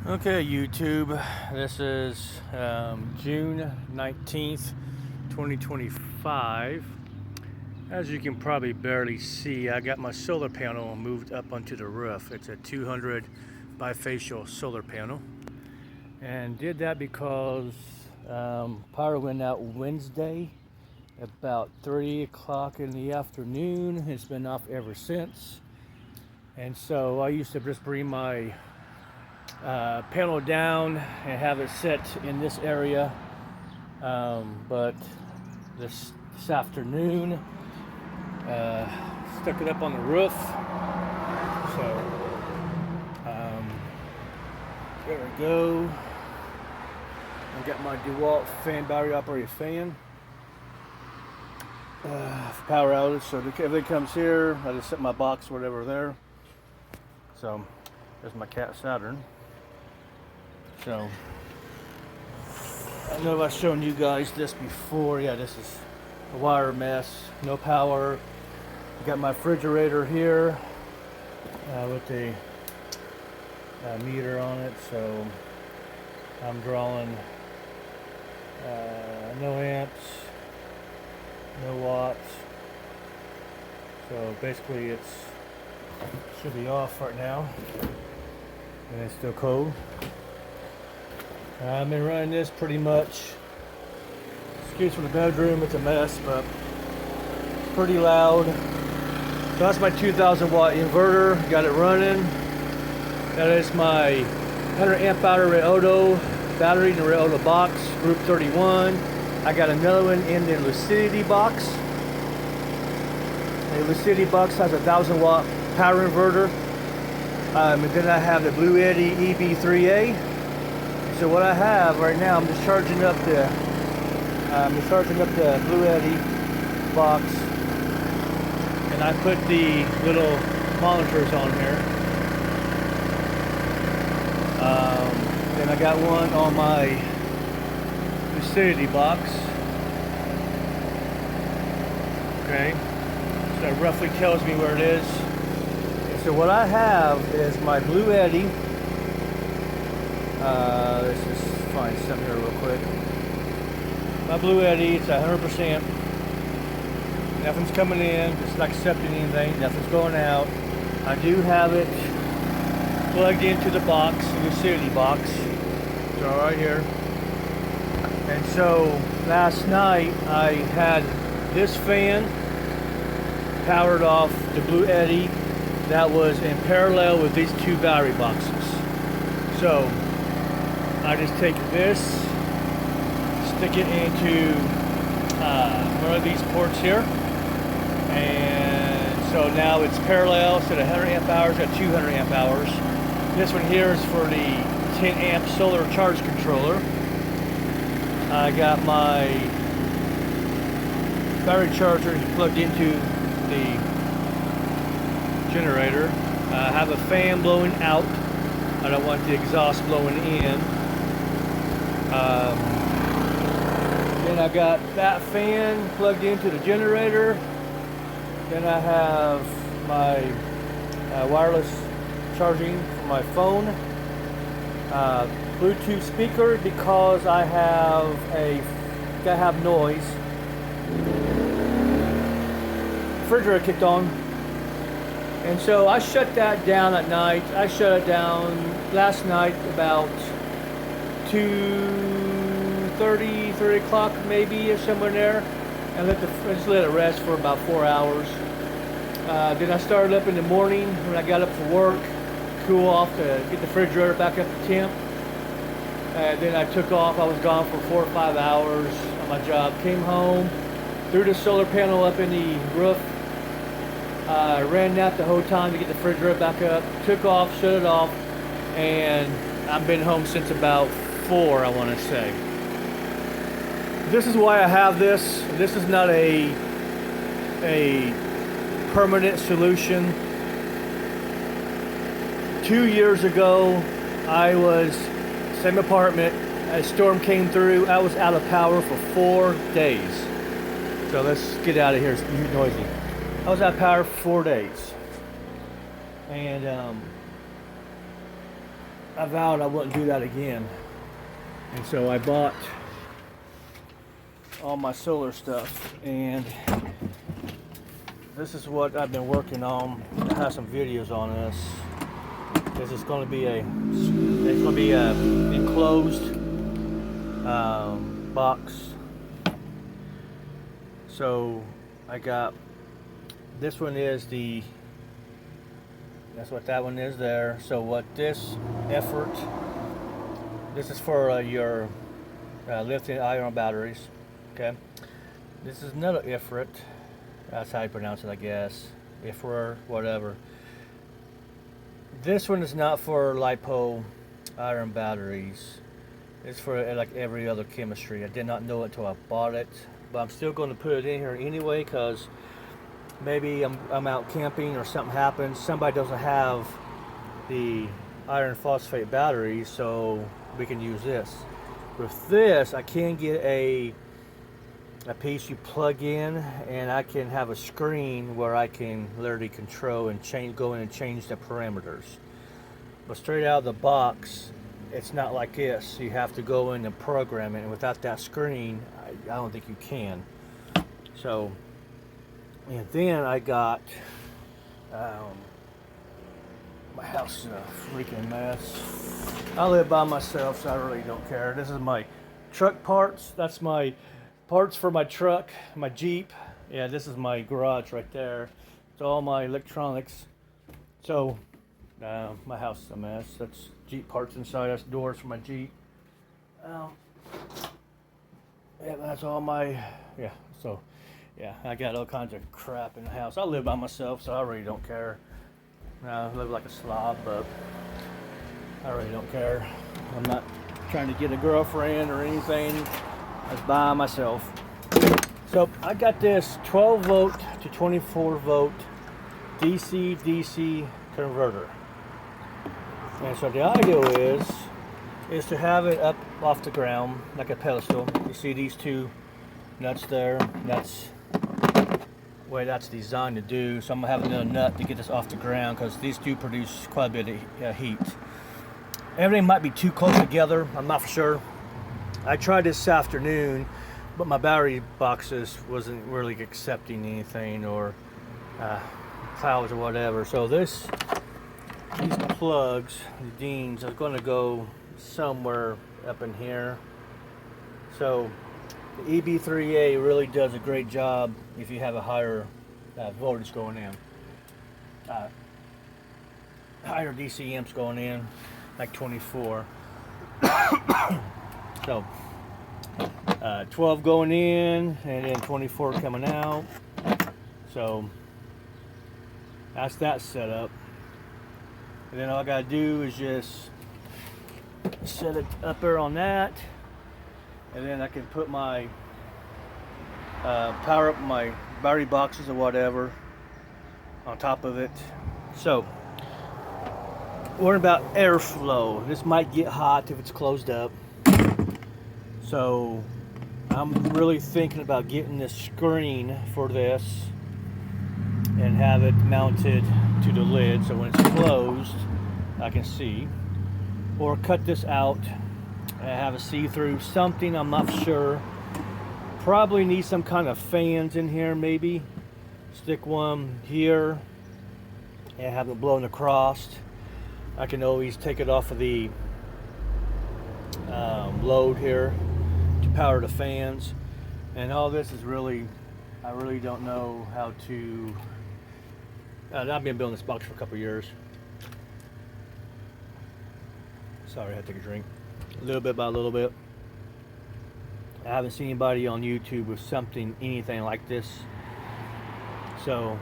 Okay, YouTube, this is June 19th, 2025. As you can probably barely see, I got my solar panel moved up onto the roof. It's a 200 bifacial solar panel. And did that because power went out Wednesday about 3 o'clock in the afternoon. It's been off ever since. And so I used to just bring my panel down and have it set in this area, but this afternoon stuck it up on the roof. So there we go. I got my DeWalt fan, battery operated fan. Power outage, so if everything comes here, I just set my box or whatever there. So there's my cat Saturn. So I don't know if I've shown you guys this before. Yeah, this is a wire mess, no power. Got my refrigerator here with the meter on it, so I'm drawing no amps, no watts. So basically it should be off right now, and it's still cold. I've been running this pretty much. Excuse for the bedroom, it's a mess, but it's pretty loud. So that's my 2000 watt inverter, got it running. That is my 100 amp hour Ryoto battery in the Ryoto box, group 31. I got another one in the Lucidity box. The Lucidity box has a 1000 watt power inverter. And then I have the Blue Eddy EB3A. So what I have right now, I'm just charging up the Blue Eddy box, and I put the little monitors on here. Then I got one on my Lucidity box. Okay, so that roughly tells me where it is. And so what I have is my Blue Eddy. Let's just find something here real quick. My Blue Eddy, it's 100%. Nothing's coming in, it's not accepting anything, nothing's going out. I do have it plugged into the box, the Lucidity box. It's all right here. And so last night I had this fan powered off the Blue Eddy that was in parallel with these two battery boxes. So I just take this, stick it into one of these ports here, and so now it's parallel. Instead of 100 amp hours, got 200 amp hours. This one here is for the 10 amp solar charge controller. I got my battery charger plugged into the generator. I have a fan blowing out. I don't want the exhaust blowing in. Then I got that fan plugged into the generator. Then I have my wireless charging for my phone. Bluetooth speaker because I have noise. Refrigerator kicked on. And so I shut that down at night. I shut it down last night about 2:30, 3 o'clock maybe, or somewhere there, and just let it rest for about 4 hours. Then I started up in the morning when I got up for work, cool off to get the refrigerator back up to temp. Then I took off. I was gone for 4 or 5 hours on my job. Came home, threw the solar panel up in the roof. Ran that the whole time to get the refrigerator back up. Took off, shut it off, and I've been home since about 4, I want to say. This is why I have this. This is not a permanent solution. 2 years ago, I was same apartment. A storm came through. I was out of power for 4 days. So let's get out of here. It's noisy. I was out of power for 4 days. And I vowed I wouldn't do that again. And so I bought all my solar stuff, and this is what I've been working on. I have some videos on this. This is going to be a enclosed box. So I got this one is that's what that one is there. So what this effort, this is for your lithium ion batteries. Okay, this is another effort. That's how you pronounce it, I guess. Ifra, whatever. This one is not for lipo iron batteries. It's for like every other chemistry. I did not know it until I bought it, but I'm still going to put it in here anyway, because maybe I'm out camping or something happens. Somebody doesn't have the iron phosphate batteries, so we can use this. With this, I can get a piece you plug in, and I can have a screen where I can literally control and go in and change the parameters. But straight out of the box, it's not like this. You have to go in and program it, and without that screen, I don't think you can. So, and then I got my house is a freaking mess. I live by myself, so I really don't care. This is my truck parts. That's my parts for my truck, my Jeep. Yeah, this is my garage right there. It's all my electronics. So, my house is a mess. That's Jeep parts inside. That's doors for my Jeep. Yeah, that's all my, so, yeah, I got all kinds of crap in the house. I live by myself, so I really don't care. I live like a slob, but I really don't care. I'm not trying to get a girlfriend or anything. I was by myself. So I got this 12 volt to 24 volt DC converter. And so the idea is to have it up off the ground like a pedestal. You see these two nuts there? That's the way that's designed to do. So I'm gonna have another nut to get this off the ground, because these do produce quite a bit of heat. Everything might be too close together. I'm not for sure. I tried this afternoon, but my battery boxes wasn't really accepting anything, or clouds or whatever. So these plugs, the Deans, are going to go somewhere up in here. So the EB3A really does a great job if you have a higher voltage going in, higher DC amps going in, like 24. So 12 going in and then 24 coming out. So that's that setup. And then all I gotta do is just set it up there on that, and then I can put my power up my battery boxes or whatever on top of it. So worrying about airflow. This might get hot if it's closed up. So I'm really thinking about getting this screen for this and have it mounted to the lid, so when it's closed I can see, or cut this out and have a see-through something. I'm not sure. Probably need some kind of fans in here, maybe stick one here and have it blowing across. I can always take it off of the load here to power the fans. And all this is really, I really don't know how to, I've been building this box for a couple years. Sorry, I had to take a drink. A little bit by a little bit. I haven't seen anybody on YouTube with something, anything like this. So,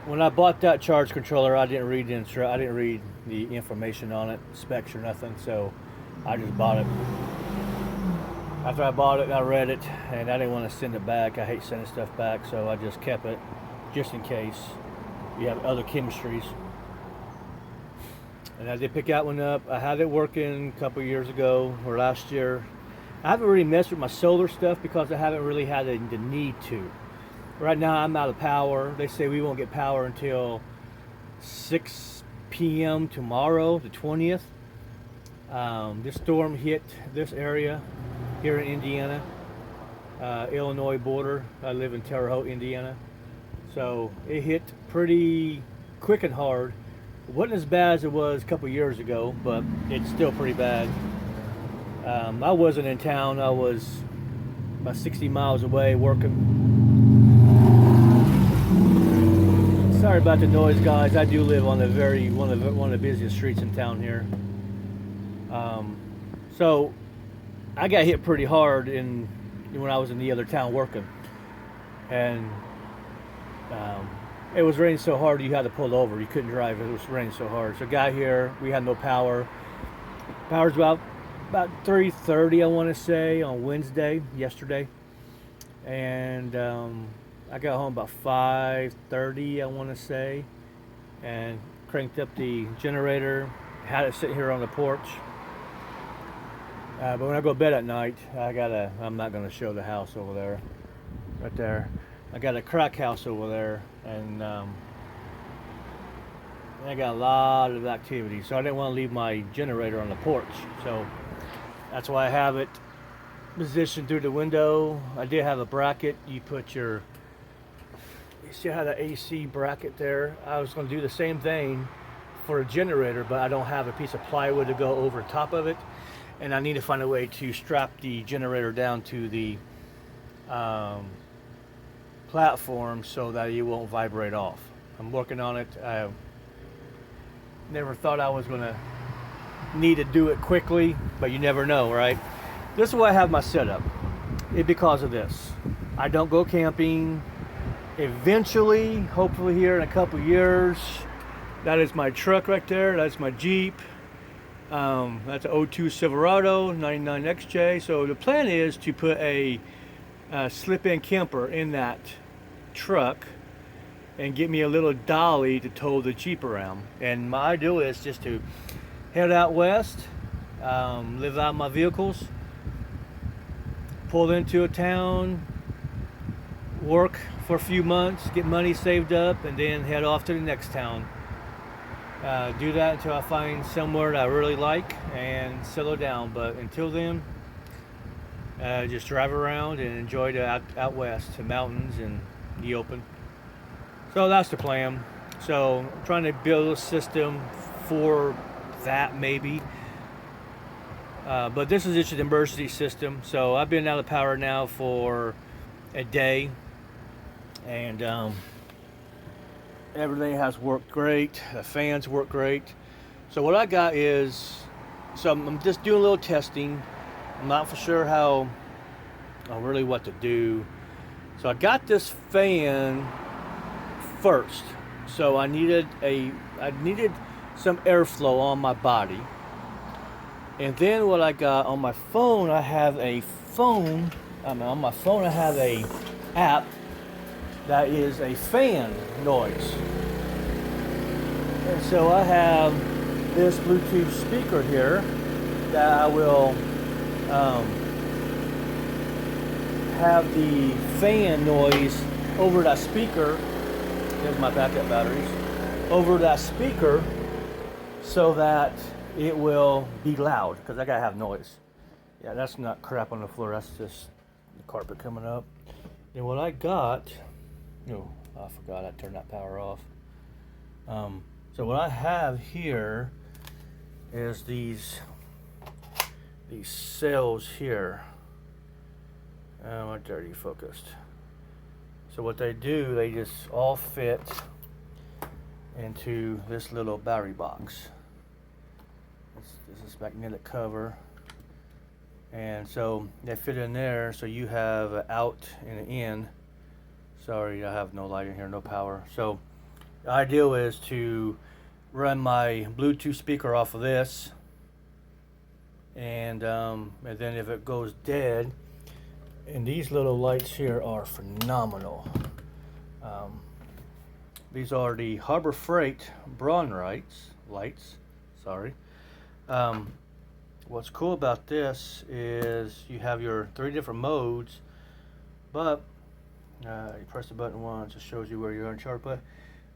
when I bought that charge controller, I didn't read the information on it, specs or nothing. So, I just bought it. After I bought it, I read it, and I didn't want to send it back. I hate sending stuff back, so I just kept it, just in case you have other chemistries. And I did pick that one up. I had it working a couple years ago, or last year. I haven't really messed with my solar stuff because I haven't really had the need to. Right now I'm out of power. They say we won't get power until 6 p.m. tomorrow, the 20th. This storm hit this area here in Indiana, Illinois border. I live in Terre Haute, Indiana. So it hit pretty quick and hard. It wasn't as bad as it was a couple years ago, but it's still pretty bad. I wasn't in town. I was about 60 miles away working. Sorry about the noise, guys. I do live on one of the busiest streets in town here. So I got hit pretty hard when I was in the other town working, and it was raining so hard you had to pull over. You couldn't drive. It was raining so hard. So I got here. We had no power. Power's about 3:30, I want to say, on Wednesday, yesterday, and I got home about 5:30, I want to say, and cranked up the generator. Had it sitting here on the porch. But when I go to bed at night, I'm not going to show the house over there, right there. I got a crack house over there, and I got a lot of activity, so I didn't want to leave my generator on the porch. So that's why I have it positioned through the window. I did have a bracket. You see how the AC bracket there? I was going to do the same thing for a generator, but I don't have a piece of plywood to go over top of it, and I need to find a way to strap the generator down to the platform so that it won't vibrate off. I'm working on it. I never thought I was going to need to do it quickly, but you never know, right? This is why I have my setup. It's because of this. I don't go camping. Eventually, hopefully here in a couple years, that is my truck right there. That's my Jeep. That's an 02 Silverado 99 XJ. So the plan is to put a slip-in camper in that truck and get me a little dolly to tow the Jeep around. And my idea is just to head out west, live out my vehicles, pull into a town, work for a few months, get money saved up, and then head off to the next town. Do that until I find somewhere that I really like and settle down. But until then, just drive around and enjoy the out west, the mountains and the open. So that's the plan. So I'm trying to build a system for that maybe. But this is just an emergency system. So I've been out of power now for a day, and everything has worked great. The fans work great. So what I got is, I'm just doing a little testing. I'm not for sure really what to do. So I got this fan first. So I needed some airflow on my body. And then what I got on my phone, I have a app that is a fan noise. And so I have this Bluetooth speaker here that I will have the fan noise over that speaker. There's my backup batteries. Over that speaker so that it will be loud, because I gotta have noise. Yeah, that's not crap on the floor, that's just the carpet coming up. And what I got, I forgot I turned that power off. So what I have here is these cells here. My dirty focused. So what they do, they just all fit into this little battery box. This is magnetic cover, and so they fit in there. So you have an out and an in. Sorry, I have no light in here, no power. So the idea is to run my Bluetooth speaker off of this, and then if it goes dead, and these little lights here are phenomenal. These are the Harbor Freight Braun lights. Sorry. What's cool about this is you have your 3 different modes, but you press the button once, it shows you where you're on chart. But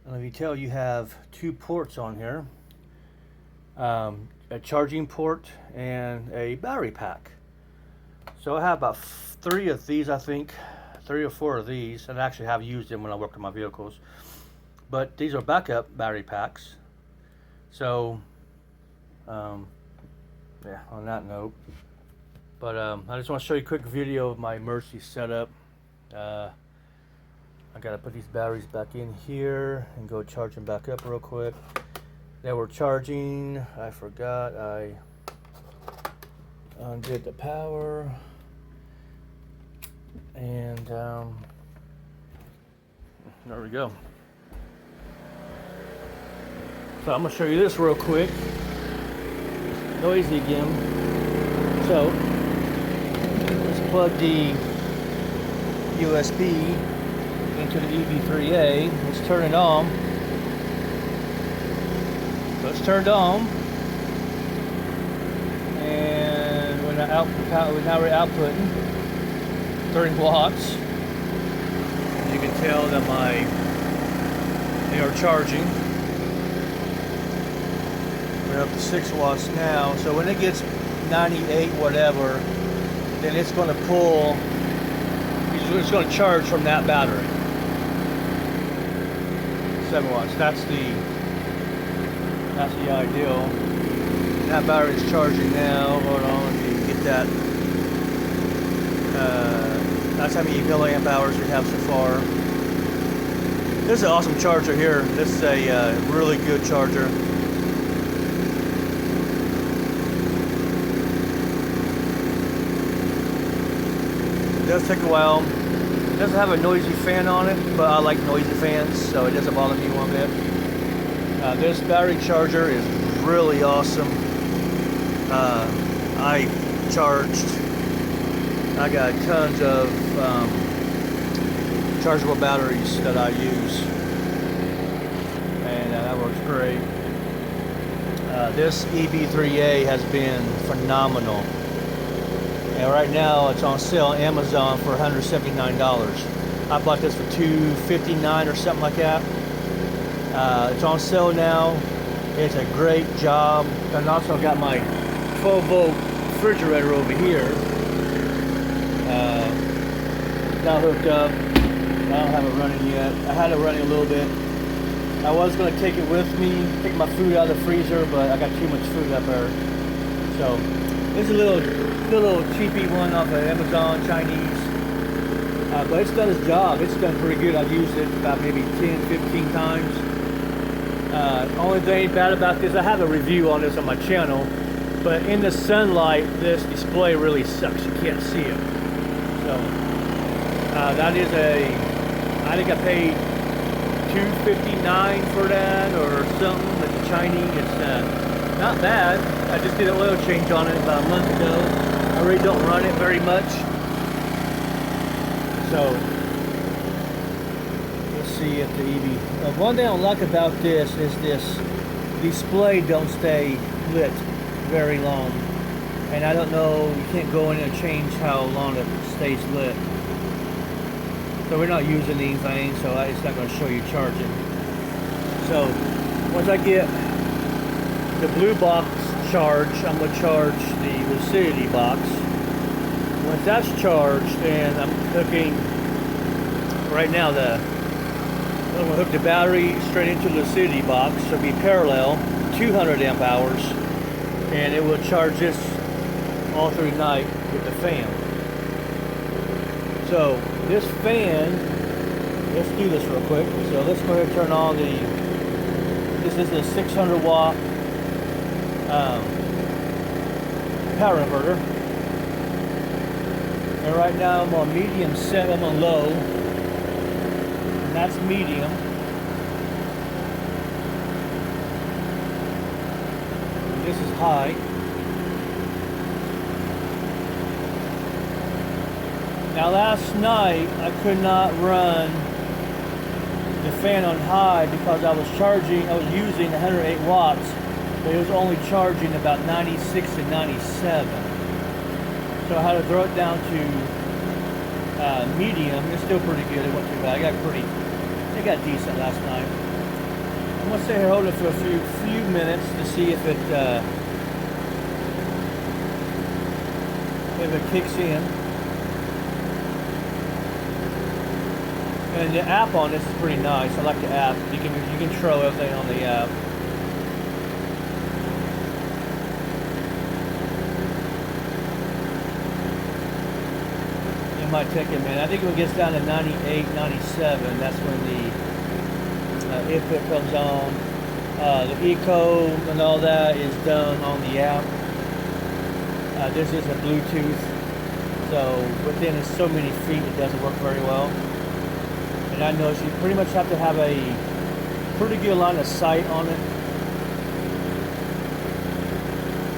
let me tell you, have 2 ports on here. a charging port, and a battery pack. So I have about 3 of these, I think, 3 or 4 of these, and I actually have used them when I work on my vehicles. But these are backup battery packs. So, yeah, on that note. But I just want to show you a quick video of my emergency setup. I gotta put these batteries back in here and go charge them back up real quick. They were charging. I forgot. I undid the power. And there we go. So I'm gonna show you this real quick. Noisy again. So let's plug the USB into the EV3A. Let's turn it on. So it's turned on, and when I now we're outputting 30 watts. As you can tell that they are charging. We're up to 6 watts now. So when it gets 98 whatever, then it's going to pull. It's going to charge from that battery. 7 watts. That's the ideal. That battery is charging now. Hold on, let me get that. That's how many milliamp hours we have so far. This is an awesome charger here. This is a really good charger. It does take a while. It doesn't have a noisy fan on it, but I like noisy fans, so it doesn't bother me one bit. This battery charger is really awesome. I got tons of chargeable batteries that I use, and that works great. This EV3A has been phenomenal, and right now it's on sale on Amazon for $179. I bought this for $259 or something like that. It's on sale now. It's a great job. And also got my 12-volt refrigerator over here. Now hooked up. I don't have it running yet. I had it running a little bit. I was going to take it with me, take my food out of the freezer, but I got too much food up there. So this is a little cheapy one off of Amazon, Chinese. But it's done its job. It's done pretty good. I've used it about maybe 10, 15 times. Only thing bad about this, I have a review on this on my channel, but in the sunlight, this display really sucks. You can't see it. So that is I think I paid $259 for that or something. But the Chinese, it's not bad. I just did an oil change on it about a month ago. I really don't run it very much. So let's see if the EV. One thing I like about this is this display don't stay lit very long, and I don't know. You can't go in and change how long it stays lit. So we're not using anything, so it's not going to show you charging. So once I get the blue box charged, I'm going to charge the lucidity box. Once that's charged, then I'm hooking, right now I'm going to hook the battery straight into the lucidity box, so it'll be parallel, 200 amp hours, and it will charge this all through the night with the fan. So this fan, let's do this real quick. So let's go ahead and turn on this is a 600 watt power inverter. And right now I'm on medium set, I'm on low. And that's medium. And this is high. Now last night I could not run the fan on high because I was using 108 watts, but it was only charging about 96 to 97. So I had to throw it down to medium. It's still pretty good. It wasn't too bad. It got decent last night. gonna stay here, hold it for a few minutes to see if it kicks in. And the app on this is pretty nice. I like the app. You can control everything on the app. It might take a minute. I think when it gets down to 98, 97, that's when the input comes on. The eco and all that is done on the app. This is a Bluetooth, so within so many feet it doesn't work very well. And I noticed you pretty much have to have a pretty good line of sight on it.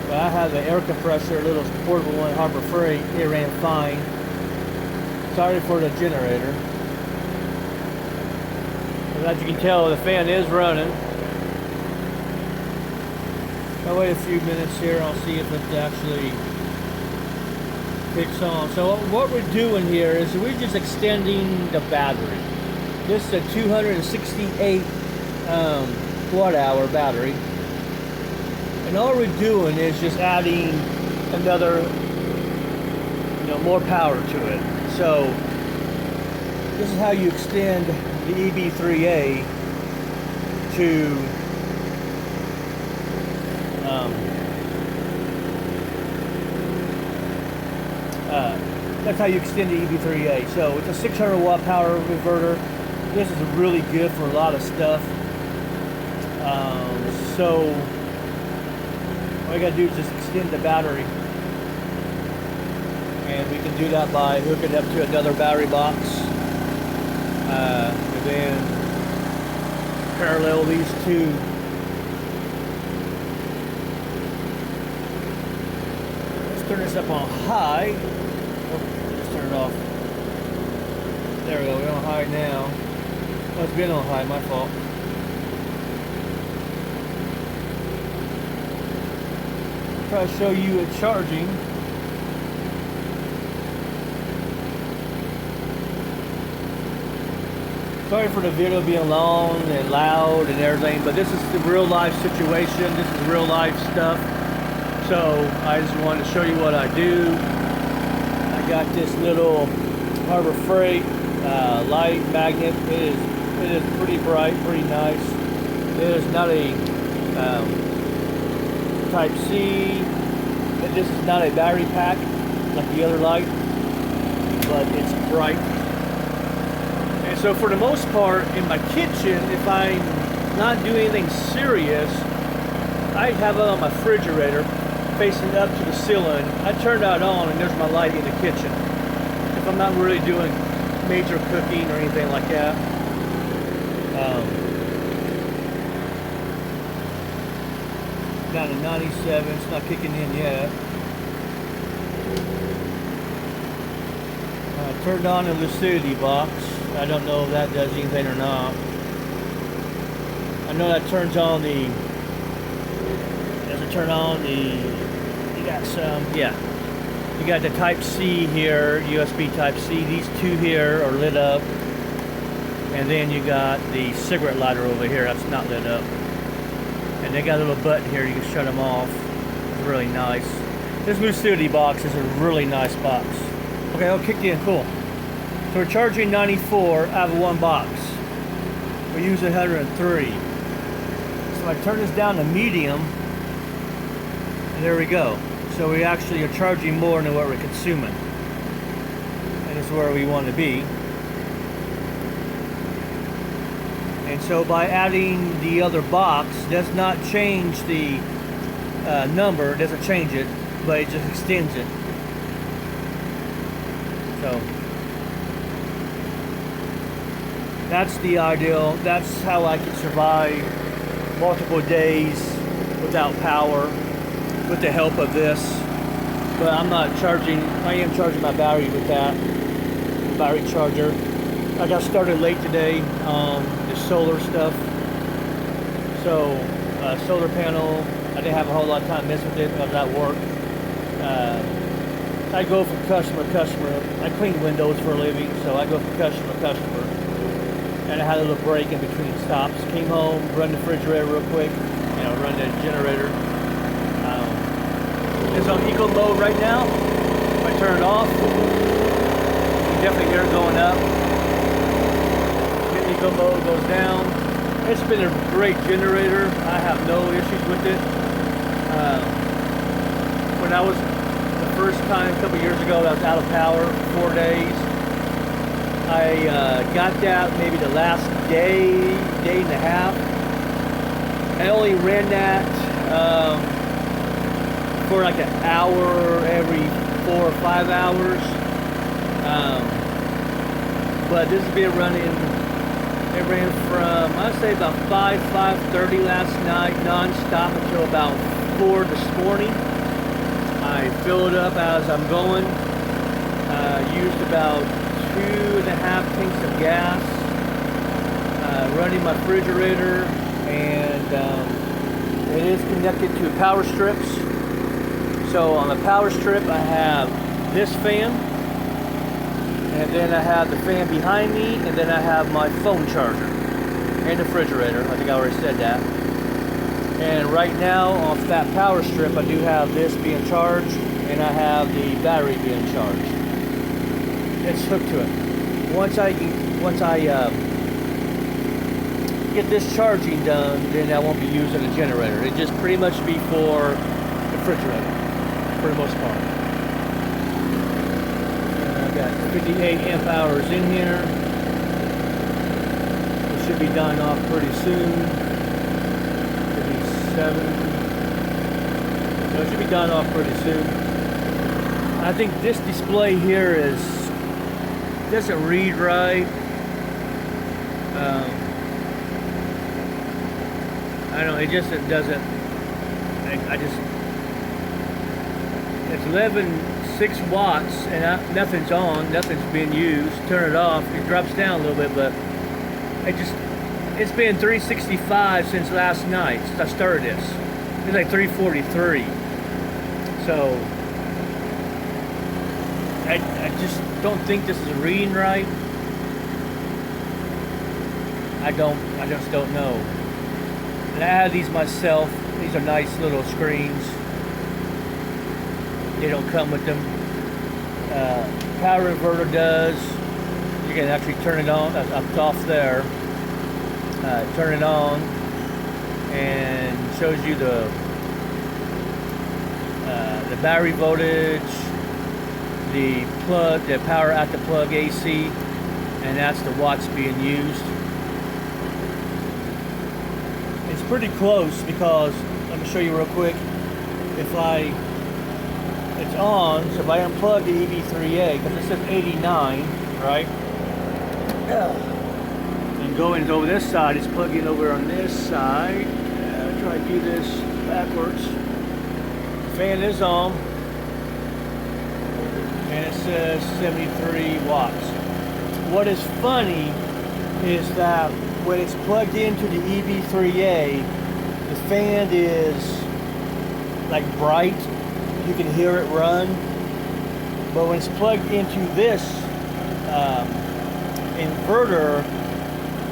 But I have an air compressor, a little portable one, Harbor Freight. It ran fine. Sorry for the generator. But as you can tell, the fan is running. I'll wait a few minutes here. I'll see if it actually kicks on. So what we're doing here is we're just extending the battery. This is a 268 watt hour battery. And all we're doing is just adding another, more power to it. So this is how you extend the EB3A to that's how you extend the EB3A. So it's a 600 watt power reverter. This is really good for a lot of stuff. So all you gotta do is just extend the battery, and we can do that by hooking it up to another battery box, and then parallel these two. Let's turn this up on high. Let's turn it off. There we go, we're on high now. Oh, it's been on high, my fault. Try to show you it charging. Sorry for the video being long and loud and everything, but this is the real life situation. This is real life stuff. So I just wanted to show you what I do. I got this little Harbor Freight light magnet. It is pretty bright, pretty nice. It is not a Type C. This is not a battery pack like the other light, but it's bright. And so for the most part in my kitchen, if I'm not doing anything serious, I have it on my refrigerator facing up to the ceiling. I turn that on and there's my light in the kitchen. If I'm not really doing major cooking or anything like that. Down to 97, it's not kicking in yet. Turned on the lucidity box. I don't know if that does anything or not. I know that turns on the, does it turn on the, you got some, yeah. You got the Type C here, USB Type C. These two here are lit up. And then you got the cigarette lighter over here, that's not lit up. And they got a little button here, you can shut them off. It's really nice. This lucidity box is a really nice box. Okay, I'll kick in, cool. So we're charging 94 out of one box. We're using 103. So I turn this down to medium, and there we go. So we actually are charging more than what we're consuming. And it's where we want to be. And so by adding the other box, does not change the number, doesn't change it, but it just extends it. So that's the ideal. That's how I can survive multiple days without power with the help of this. But I'm not charging, I am charging my battery with that battery charger. I got started late today on the solar stuff. So solar panel, I didn't have a whole lot of time to mess with it. I was at work. I go from customer to customer. I clean windows for a living, so I go from customer to customer. and I had a little break in between stops. Came home, run the refrigerator real quick, you know, run the generator. It's on eco mode right now. If I turn it off, you can definitely hear it going up. Hit eco mode, goes down. It's been a great generator. I have no issues with it. When I was the first time a couple years ago, I was out of power for 4 days. I got that maybe the last day and a half. I only ran that for like an hour every 4 or 5 hours. But this has been running, it ran from, I'd say about 5:30 last night, non-stop until about 4 this morning. I fill it up as I'm going. Used about 2.5 tanks of gas. Running my refrigerator, and it is connected to power strips. So on the power strip I have this fan, and then I have the fan behind me, and then I have my phone charger and the refrigerator. I think I already said that. And right now off that power strip I do have this being charged, and I have the battery being charged. It's hooked to it. Once I get this charging done, then I won't be using a generator. It just pretty much be for the refrigerator for the most part. I've got 58 amp hours in here. It should be dying off pretty soon. 57. So it should be dying off pretty soon. I think this display here doesn't read right. I don't know, it doesn't, it's 11.6 watts and nothing's on, nothing's being used. Turn it off, it drops down a little bit, but it's been 365 since last night, since I started this. It's like 343. So, I just don't think this is reading right. I just don't know. And I have these myself. These are nice little screens. They don't come with them. Power inverter does. You can actually turn it on. It's off there. Turn it on, and shows you the battery voltage, the plug, the power at the plug AC, and that's the watts being used. It's pretty close because, let me show you real quick. It's on, so if I unplug the EV3A, because it says 89, right? And going over this side, it's plugging over on this side. I'll try to do this backwards. The fan is on, and it says 73 watts. What is funny is that when it's plugged into the EV3A, the fan is like bright. You can hear it run. But when it's plugged into this inverter,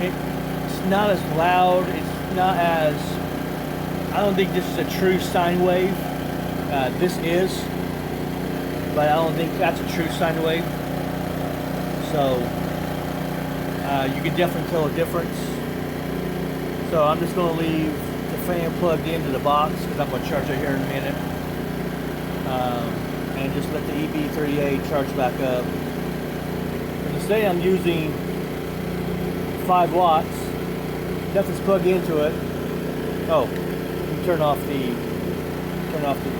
it's not as loud. It's not as, I don't think this is a true sine wave. This is, but I don't think that's a true sine wave. So you can definitely tell a difference. So I'm just going to leave the fan plugged into the box because I'm going to charge it here in a minute. And just let the EV3A charge back up. And to say I'm using 5 watts, nothing's plugged into it. Oh, turn off the,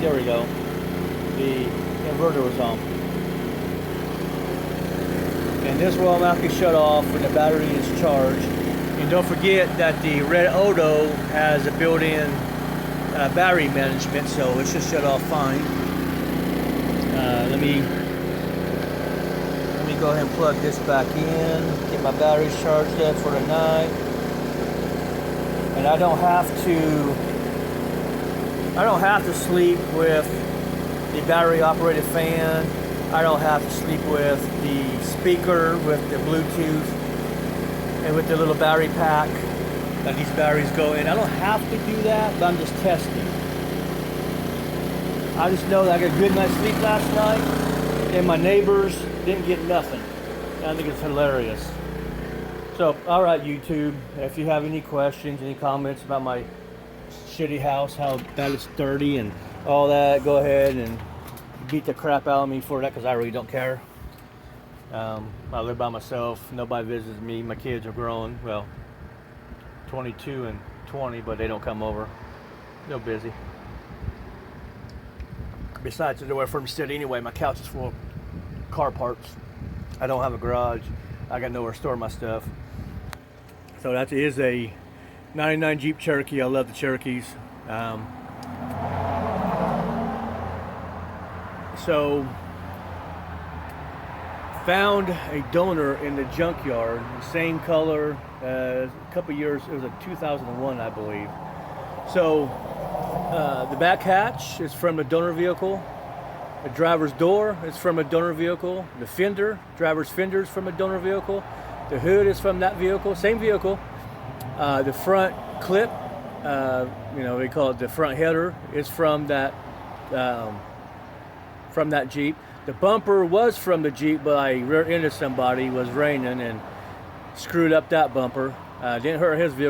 there we go. The inverter was on. And this will automatically shut off when the battery is charged. And don't forget that the red Odo has a built-in battery management, so it should shut off fine. Let me go ahead and plug this back in, get my batteries charged up for the night. And I don't have to sleep with the battery operated fan. I don't have to sleep with the speaker with the Bluetooth. and with the little battery pack that these batteries go in. I don't have to do that, but I'm just testing. I just know that I got a good night's sleep last night, and my neighbors didn't get nothing. I think it's hilarious. So, all right, YouTube, if you have any questions, any comments about my shitty house, how bad it's dirty and all that, go ahead and beat the crap out of me for that, because I really don't care. I live by myself. Nobody visits me. My kids are grown. Well, 22 and 20, but they don't come over. They're busy. Besides, there's nowhere for them to sit anyway. My couch is full of car parts. I don't have a garage. I got nowhere to store my stuff. So that is a 99 Jeep Cherokee. I love the Cherokees. So found a donor in the junkyard, same color, a couple years, it was a 2001, I believe. So the back hatch is from a donor vehicle. The driver's door is from a donor vehicle. The fender, driver's fender is from a donor vehicle. The hood is from that vehicle, same vehicle. The front clip, we call it the front header, is from that Jeep. The bumper was from the Jeep, but I rear-ended somebody. It was raining and screwed up that bumper. Didn't hurt his vehicle.